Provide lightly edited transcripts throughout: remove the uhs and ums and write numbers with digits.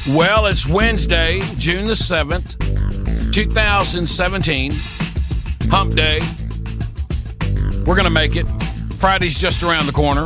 Well, it's Wednesday, June the 7th, 2017. Hump Day. We're going to make it. Friday's just around the corner.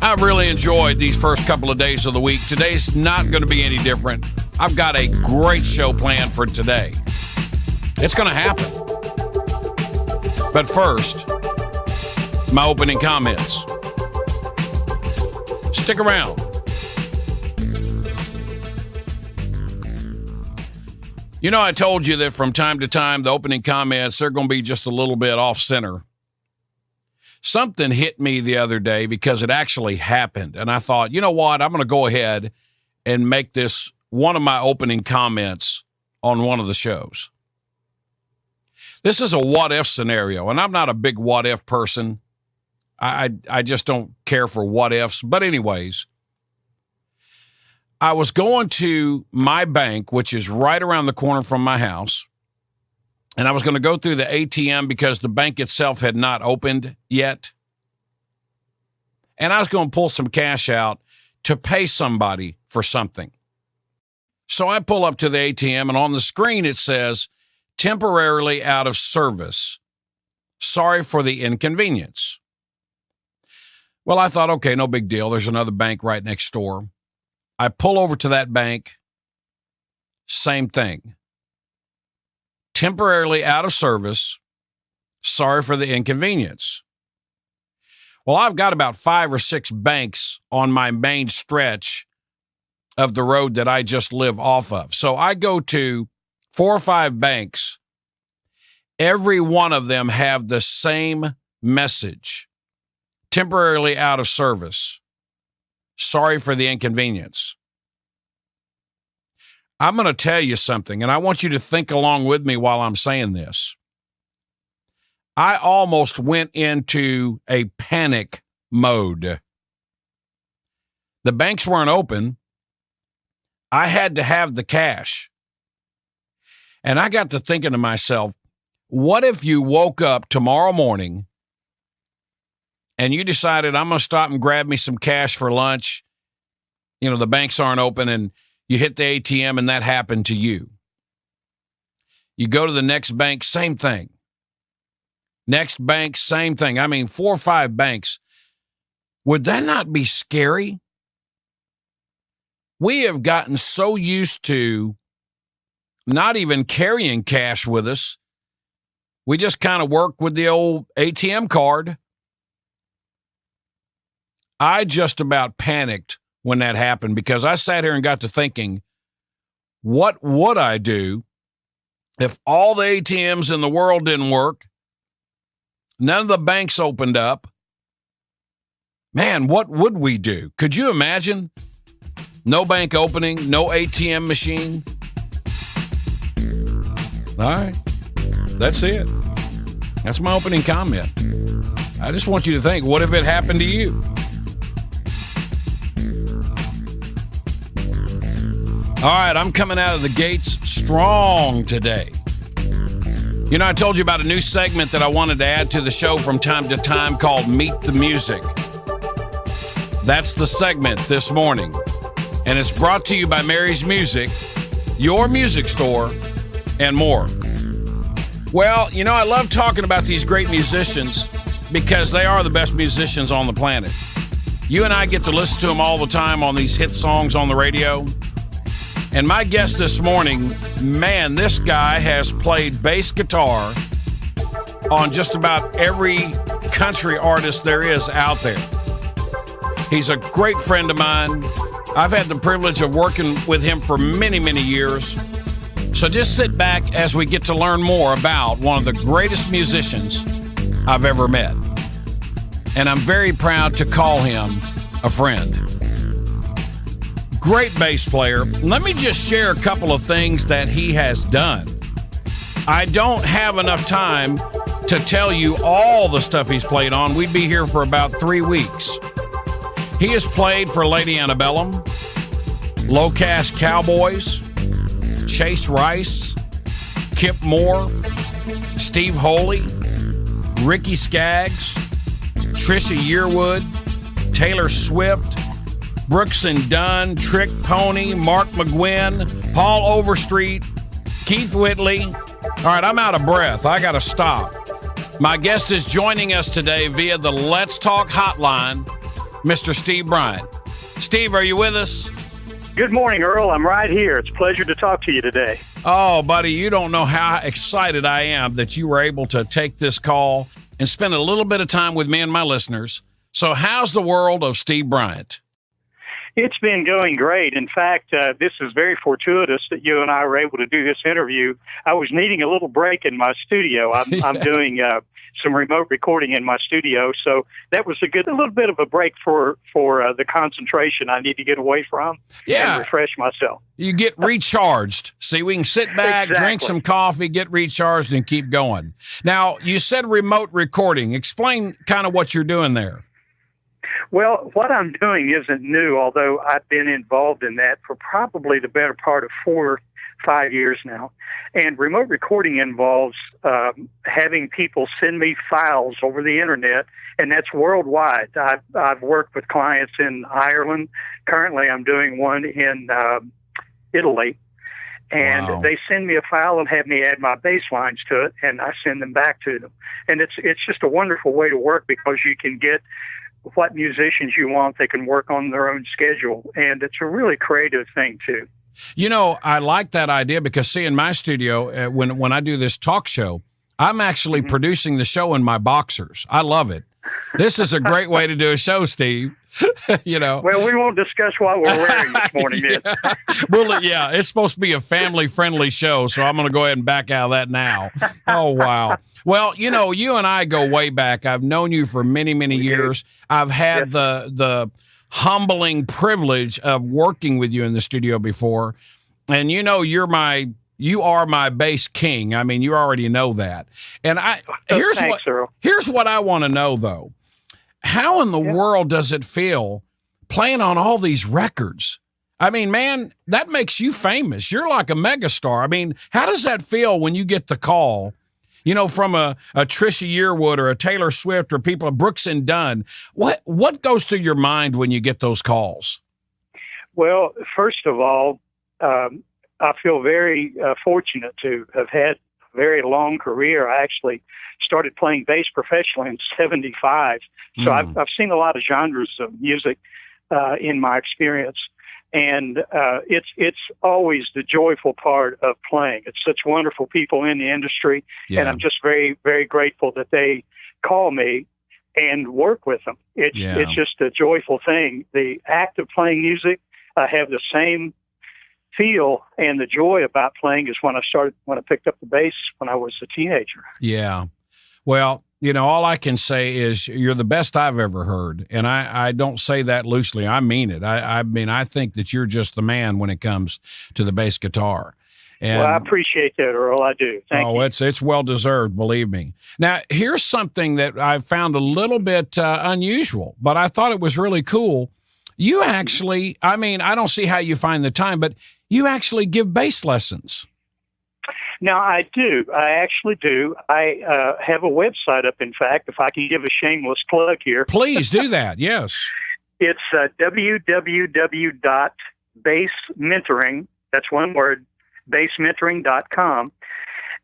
I've really enjoyed these first couple of days of the week. Today's not going to be any different. I've got a great show planned for today. It's going to happen. But first, my opening comments. Stick around. You know, I told you that from time to time, the opening comments, they're going to be just a little bit off center. Something hit me the other day because it actually happened. And I thought, you know what? I'm going to go ahead and make this one of my opening comments on one of the shows. This is a what-if scenario, and I'm not a big what-if person. I just don't care for what-ifs. But anyways, I was going to my bank, which is right around the corner from my house, and I was going to go through the ATM because the bank itself had not opened yet. And I was going to pull some cash out to pay somebody for something. So I pull up to the ATM, and on the screen it says, temporarily out of service. Sorry for the inconvenience. Well, I thought, okay, no big deal. There's another bank right next door. I pull over to that bank. Same thing. Temporarily out of service. Sorry for the inconvenience. Well, I've got about 5 or 6 banks on my main stretch of the road that I just live off of. So I go to 4 or 5 banks. Every one of them have the same message. Temporarily out of service. Sorry for the inconvenience. I'm going to tell you something, and I want you to think along with me while I'm saying this. I almost went into a panic mode. The banks weren't open. I had to have the cash. And I got to thinking to myself, what if you woke up tomorrow morning and you decided, I'm going to stop and grab me some cash for lunch. You know, the banks aren't open, and you hit the ATM and that happened to you. You go to the next bank, same thing. Next bank, same thing. I mean, 4 or 5 banks. Would that not be scary? We have gotten so used to not even carrying cash with us. We just kind of work with the old ATM card. I just about panicked when that happened because I sat here and got to thinking, what would I do if all the ATMs in the world didn't work? None of the banks opened up. Man, what would we do? Could you imagine? No bank opening, no ATM machine. All right. That's it. That's my opening comment. I just want you to think, what if it happened to you? All right, I'm coming out of the gates strong today. You know, I told you about a new segment that I wanted to add to the show from time to time called Meet the Music. That's the segment this morning. And it's brought to you by Mary's Music, your music store, and more. Well, you know, I love talking about these great musicians because they are the best musicians on the planet. You and I get to listen to them all the time on these hit songs on the radio. And my guest this morning, man, this guy has played bass guitar on just about every country artist there is out there. He's a great friend of mine. I've had the privilege of working with him for many, many years. So just sit back as we get to learn more about one of the greatest musicians I've ever met. And I'm very proud to call him a friend. Great bass player. Let me just share a couple of things that he has done. I don't have enough time to tell you all the stuff he's played on. We'd be here for about 3 weeks. He has played for Lady Antebellum, Low Cash Cowboys, Chase Rice, Kip Moore, Steve Holy, Ricky Skaggs, Trisha Yearwood, Taylor Swift, Brooks and Dunn, Trick Pony, Mark McGuinn, Paul Overstreet, Keith Whitley. All right, I'm out of breath. I got to stop. My guest is joining us today via the Let's Talk hotline, Mr. Steve Bryant. Steve, are you with us? Good morning, Earl. I'm right here. It's a pleasure to talk to you today. Oh, buddy, you don't know how excited I am that you were able to take this call and spend a little bit of time with me and my listeners. So how's the world of Steve Bryant? It's been going great. In fact, this is very fortuitous that you and I were able to do this interview. I was needing a little break in my studio. I'm doing some remote recording in my studio, so that was a little bit of a break for the concentration I need to get away from and refresh myself. You get recharged. See, we can sit back, drink some coffee, get recharged, and keep going. Now, you said remote recording. Explain kind of what you're doing there. Well, what I'm doing isn't new, although I've been involved in that for probably the better part of 4 or 5 years now. And remote recording involves having people send me files over the internet, and that's worldwide. I've worked with clients in Ireland. Currently, I'm doing one in Italy. And they send me a file and have me add my bass lines to it, and I send them back to them. And it's just a wonderful way to work because you can get what musicians you want. They can work on their own schedule, and it's a really creative thing too. You know, I like that idea because, see, in my studio, when I do this talk show, I'm actually producing the show in my boxers. I love it. This is a great way to do a show, Steve. You know. Well, we won't discuss what we're wearing this morning yet. Well, yeah, it's supposed to be a family-friendly show, so I'm going to go ahead and back out of that now. Oh, wow. Well, you know, you and I go way back. I've known you for many, many years. I've had the humbling privilege of working with you in the studio before. And, you know, you are my bass king. I mean, you already know that. And here's what I want to know, though. How in the world does it feel playing on all these records? I mean, man, that makes you famous. You're like a megastar. I mean, how does that feel when you get the call, you know, from a Trisha Yearwood or a Taylor Swift or people, Brooks and Dunn? What goes through your mind when you get those calls? Well, first of all, I feel very fortunate to have had a very long career. I actually started playing bass professionally in 1975. So I've seen a lot of genres of music in my experience. And it's always the joyful part of playing. It's such wonderful people in the industry. Yeah. And I'm just very, very grateful that they call me and work with them. It's just a joyful thing. The act of playing music, I have the same feel and the joy about playing as when I picked up the bass when I was a teenager. Yeah. Well, you know, all I can say is you're the best I've ever heard. And I don't say that loosely. I mean it. I mean, I think that you're just the man when it comes to the bass guitar. And, well, I appreciate that, Earl. I do. Thank you. It's well-deserved, believe me. Now, here's something that I found a little bit unusual, but I thought it was really cool. You actually, I mean, I don't see how you find the time, but you actually give bass lessons. Now, I do. I actually do. I have a website up, in fact, if I can give a shameless plug here. Please do that, yes. It's www.bassmentoring, that's one word, bassmentoring.com.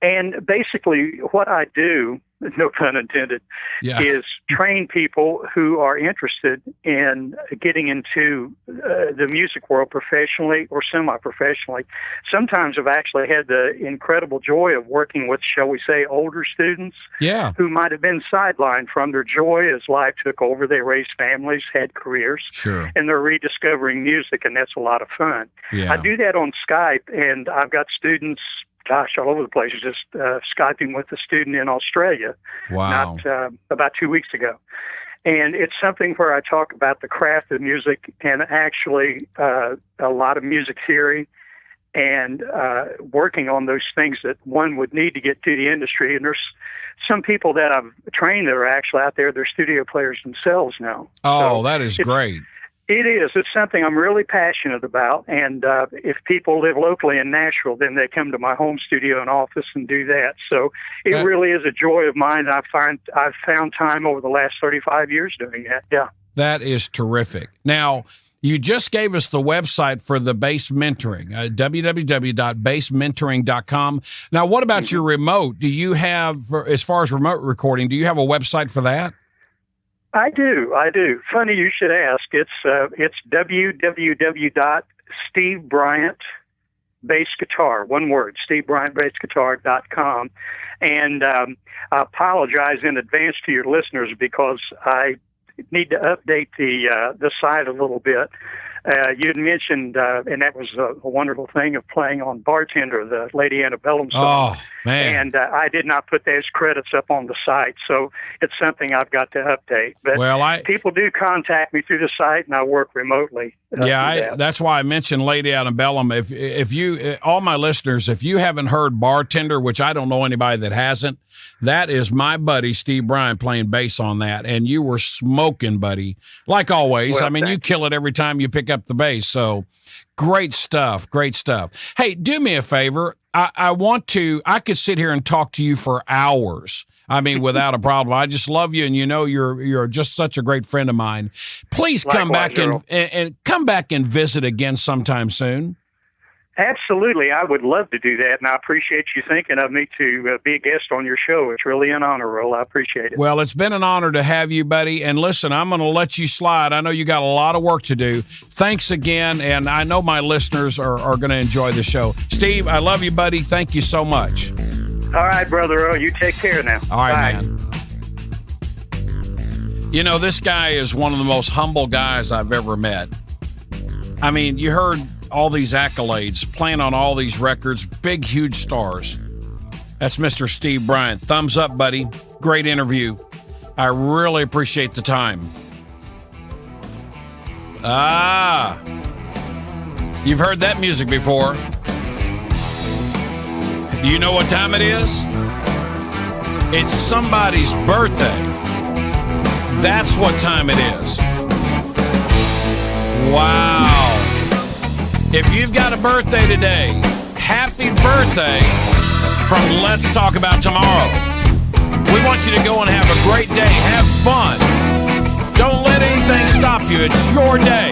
And basically what I do, no pun intended, is train people who are interested in getting into the music world professionally or semi-professionally. Sometimes I've actually had the incredible joy of working with, shall we say, older students who might have been sidelined from their joy as life took over. They raised families, had careers, and they're rediscovering music, and that's a lot of fun. I do that on Skype, and I've got students all over the place. Just Skyping with a student in Australia about 2 weeks ago. And it's something where I talk about the craft of music and actually a lot of music theory and working on those things that one would need to get to the industry. And there's some people that I've trained that are actually out there. They're studio players themselves now. Oh, so that is great. It is. It's something I'm really passionate about. And if people live locally in Nashville, then they come to my home studio and office and do that. So it really is a joy of mine. I've found time over the last 35 years doing that. Yeah. That is terrific. Now, You just gave us the website for the base mentoring, www.basementoring.com. Now, what about your remote? Do you have, as far as remote recording, do you have a website for that? I do. Funny you should ask. It's www.stevebryant bass guitar, one word, stevebryantbassguitar.com. And I apologize in advance to your listeners because I need to update the site a little bit. You had mentioned, and that was a wonderful thing of playing on Bartender, the Lady Antebellum song. Oh, man. And I did not put those credits up on the site, so it's something I've got to update. But people do contact me through the site, and I work remotely. That's why I mentioned Lady Antebellum. If you, all my listeners, if you haven't heard Bartender, which I don't know anybody that hasn't, that is my buddy Steve Bryant playing bass on that, and you were smoking, buddy. Like always. Well, I mean, you kill it every time you pick up the bass. So great stuff. Hey, do me a favor. I could sit here and talk to you for hours. I mean, without a problem. I just love you, and you're just such a great friend of mine. Please come back and come back and visit again sometime soon. Absolutely. I would love to do that, and I appreciate you thinking of me to be a guest on your show. It's really an honor, Earl. I appreciate it. Well, it's been an honor to have you, buddy. And listen, I'm going to let you slide. I know you got a lot of work to do. Thanks again, and I know my listeners are going to enjoy the show. Steve, I love you, buddy. Thank you so much. All right, Brother Earl. You take care now. All right, Bye. man. You know, this guy is one of the most humble guys I've ever met. I mean, you heard all these accolades, playing on all these records, big, huge stars. That's Mr. Steve Bryant. Thumbs up, buddy. Great interview. I really appreciate the time. You've heard that music before. Do you know what time it is? It's somebody's birthday. That's what time it is. Wow. If you've got a birthday today, happy birthday from Let's Talk About Tomorrow. We want you to go and have a great day. Have fun. Don't let anything stop you. It's your day.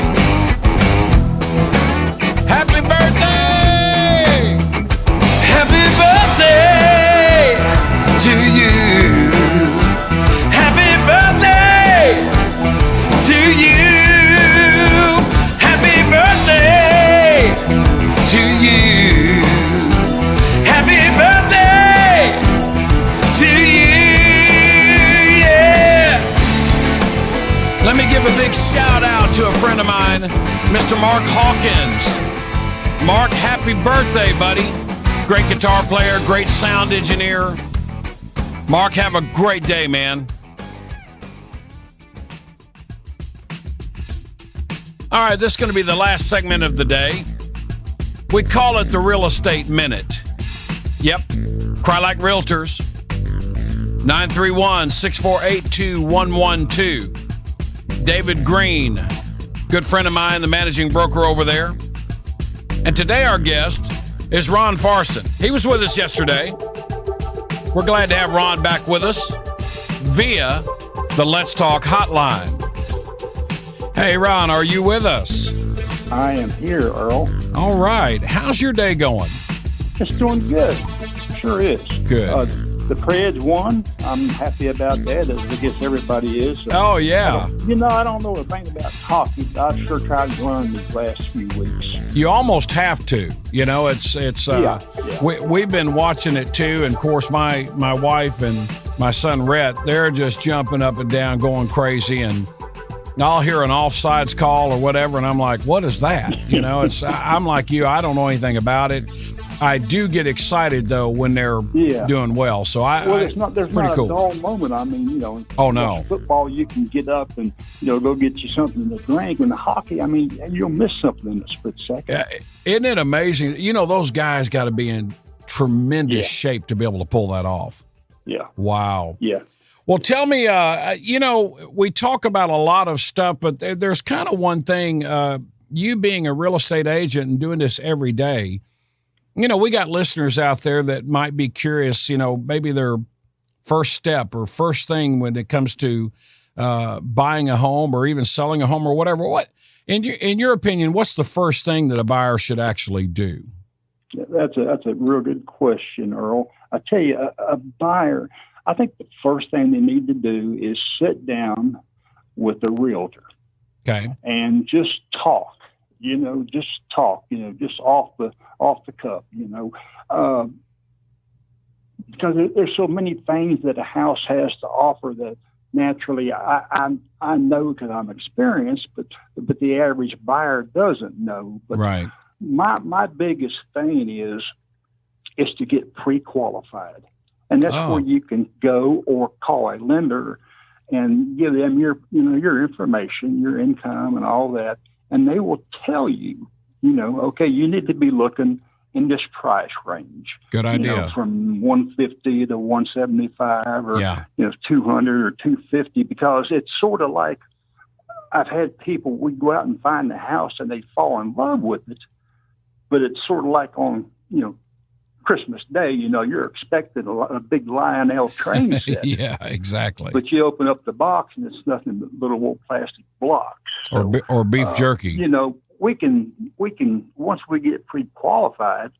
Happy birthday! Happy birthday to you. Happy birthday to you. Happy birthday to you. Happy birthday to you, yeah. Let me give a big shout out to a friend of mine, Mr. Mark Hawkins. Mark, happy birthday, buddy. Great guitar player, great sound engineer. Mark, have a great day, man. All right, this is going to be the last segment of the day. We call it the Real Estate Minute. Yep. Cry Like Realtors. 931-648-2112. David Green, good friend of mine, the managing broker over there. And today our guest is Ron Farson. He was with us yesterday. We're glad to have Ron back with us via the Let's Talk hotline. Hey, Ron, are you with us? I am here, Earl. All right. How's your day going? It's doing good. Sure is. Good. The Preds won. I'm happy about that, as I guess everybody is. Oh, yeah. I don't know a thing about hockey, but I've sure tried to learn these last few weeks. You almost have to. You know, it's. Yeah. We've been watching it, too. And, of course, my wife and my son, Rhett, they're just jumping up and down, going crazy. And I'll hear an offsides call or whatever, and I'm like, what is that? You know, I'm like you. I don't know anything about it. I do get excited, though, when they're doing well. So there's not a cool. dull moment. I mean, no. Football, you can get up and, go get you something to drink. And the hockey, I mean, you'll miss something in a split second. Isn't it amazing? Those guys got to be in tremendous shape to be able to pull that off. Yeah. Wow. Yeah. Well, tell me, we talk about a lot of stuff, but there's kind of one thing, you being a real estate agent and doing this every day, we got listeners out there that might be curious, maybe their first step or first thing when it comes to buying a home or even selling a home or whatever. In your opinion, what's the first thing that a buyer should actually do? That's a real good question, Earl. I tell you, a buyer, I think the first thing they need to do is sit down with a realtor. Okay. And just talk, just off the cuff, because there's so many things that a house has to offer that naturally I know because I'm experienced, but the average buyer doesn't know. But right. My biggest thing is to get pre-qualified, and that's where you can go or call a lender and give them your information, your income, and all that, and they will tell you, okay, you need to be looking in this price range. Good idea. From 150 to 175, or 200 or 250, because it's sort of like I've had people, we go out and find the house and they fall in love with it, but it's sort of like on Christmas Day, you're expecting a big Lionel train set. Yeah, exactly. But you open up the box and it's nothing but little old plastic blocks. So, or beef jerky. We can once we get pre-qualified,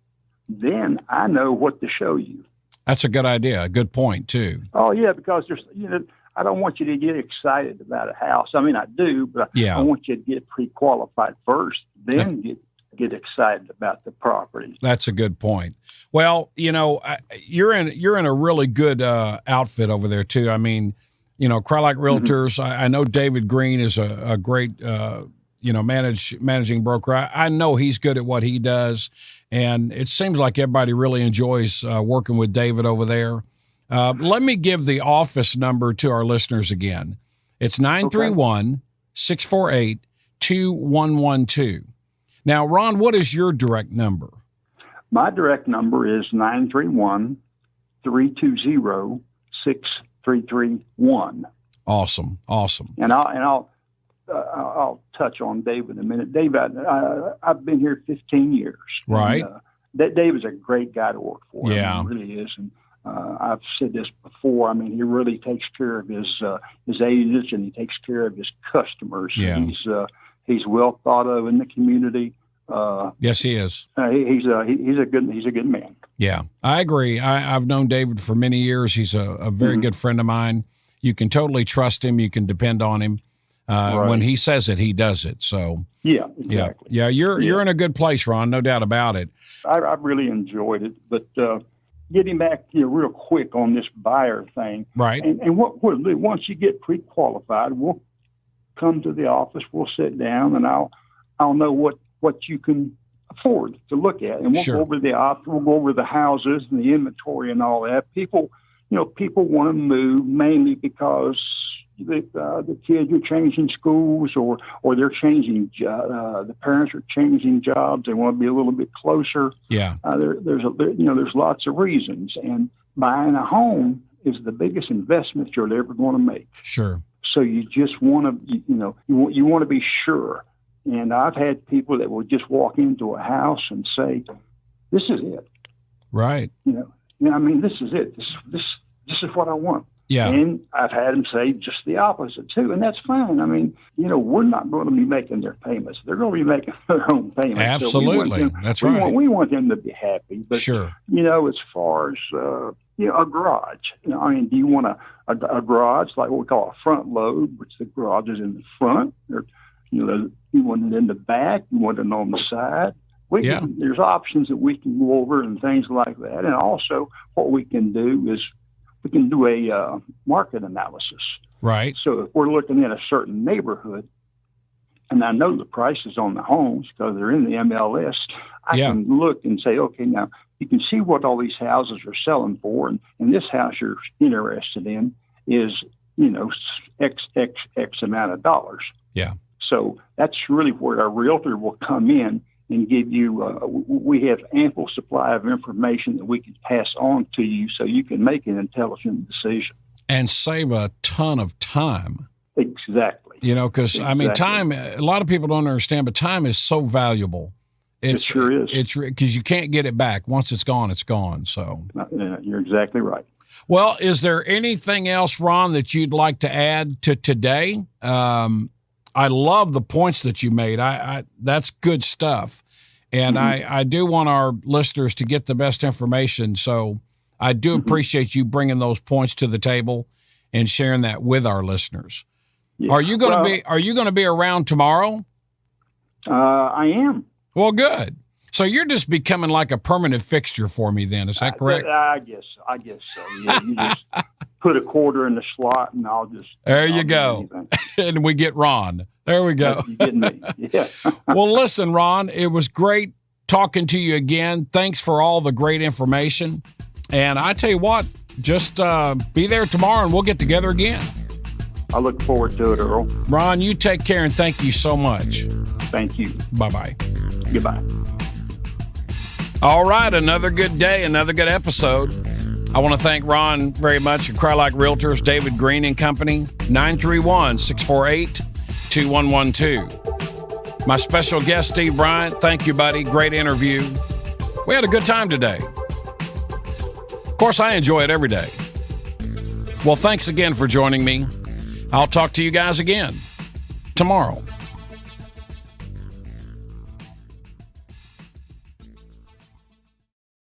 then I know what to show you. That's a good idea. A good point too. Oh yeah, because there's I don't want you to get excited about a house. I mean, I do, but I want you to get pre-qualified first, then get excited about the property. That's a good point. Well, you're in a really good outfit over there too. I mean, Crowlike Realtors. Mm-hmm. I know David Green is a great managing broker. I know he's good at what he does, and it seems like everybody really enjoys working with David over there. Let me give the office number to our listeners again. It's 931-648-2112. Now, Ron, what is your direct number? My direct number is 931-320-6331. Awesome. And I'll touch on Dave in a minute. Dave, I've been here 15 years. Right. And, Dave is a great guy to work for. Yeah. He really is. And I've said this before. I mean, he really takes care of his agents, and he takes care of his customers. Yeah. He's well thought of in the community. Yes, he is. He's a good man. Yeah, I agree. I've known David for many years. He's a very good friend of mine. You can totally trust him. You can depend on him. Right. When he says it, he does it. So yeah, exactly. Yeah, you're in a good place, Ron. No doubt about it. I really enjoyed it, but getting back real quick on this buyer thing, right? And what once you get pre-qualified, we'll come to the office. We'll sit down, and I'll know what you can afford to look at, and we'll go over the office. We'll go over the houses and the inventory and all that. People want to move mainly because the kids are changing schools, or they're changing. The parents are changing jobs. They want to be a little bit closer. Yeah. There's lots of reasons, and buying a home is the biggest investment you're ever going to make. Sure. So you just want to, you want to be sure. And I've had people that will just walk into a house and say, "This is it." Right. I mean, this is it. This is what I want. Yeah. And I've had them say just the opposite too, and that's fine. I mean, we're not going to be making their payments; they're going to be making their own payments. Absolutely, that's right. We want them to be happy. But sure. As far as a garage, I mean, do you want a garage like what we call a front load, which the garage is in the front, or you want it in the back, you want it on the side? There's options that we can go over and things like that. And also what we can do is we can do a market analysis. Right. So if we're looking at a certain neighborhood, and I know the prices on the homes because they're in the MLS, I can look and say, okay, now you can see what all these houses are selling for. And this house you're interested in is, X amount of dollars. Yeah. So that's really where our realtor will come in and give you, we have ample supply of information that we can pass on to you so you can make an intelligent decision. And save a ton of time. Exactly. Because, I mean, time, a lot of people don't understand, but time is so valuable. It sure is. It's because you can't get it back. Once it's gone, it's gone. So you're exactly right. Well, is there anything else, Ron, that you'd like to add to today? I love the points that you made. That's good stuff. And I do want our listeners to get the best information. So I do appreciate you bringing those points to the table and sharing that with our listeners. Yeah. Are you going to be around tomorrow? I am. Well, good. So you're just becoming like a permanent fixture for me then. Is that correct? I guess so. Yeah, you just put a quarter in the slot and I'll just. There you go. And we get Ron. There we go. You get me. Yeah. Well, listen, Ron, it was great talking to you again. Thanks for all the great information. And I tell you what, just be there tomorrow and we'll get together again. I look forward to it, Earl. Ron, you take care and thank you so much. Thank you. Bye-bye. Goodbye. All right, another good day, another good episode. I want to thank Ron very much at Cry Like Realtors, David Green and Company, 931-648-2112. My special guest, Steve Bryant. Thank you, buddy. Great interview. We had a good time today. Of course, I enjoy it every day. Well, thanks again for joining me. I'll talk to you guys again tomorrow.